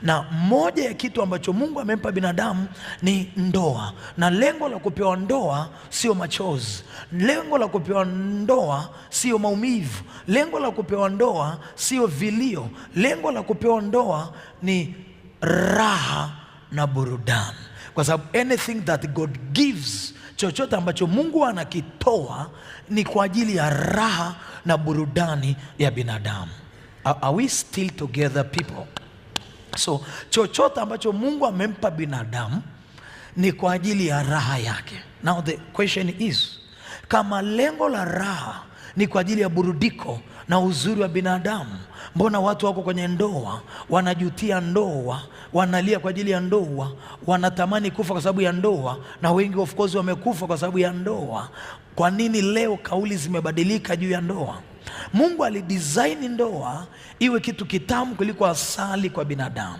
Na moja ya kitu ambacho Mungu amempa binadamu ni ndoa, na lengo la kupewa ndoa sio machozi, lengo la kupewa ndoa sio maumivu, lengo la kupewa ndoa sio vilio, lengo la kupewa ndoa ni raha na burudani, kwa sababu anything that God gives, chochote ambacho Mungu anakitoa ni kwa ajili ya raha na burudani ya binadamu. Are we still together, people? So chochote ambacho Mungu amempa binadamu ni kwa ajili ya raha yake. Now the question is, kama lengo la raha ni kwa ajili ya burudiko na uzuri wa binadamu, mbona watu wako kwenye ndoa wanajutia ndoa, wanalia kwa ajili ya ndoa, wanatamani kufa kwa sababu ya ndoa, na wengi of course wamekufa kwa sababu ya ndoa? Kwa nini leo kauli zimebadilika juu ya ndoa? Mungu alidesign ndoa iwe kitu kitamu kuliko asali kwa binadamu.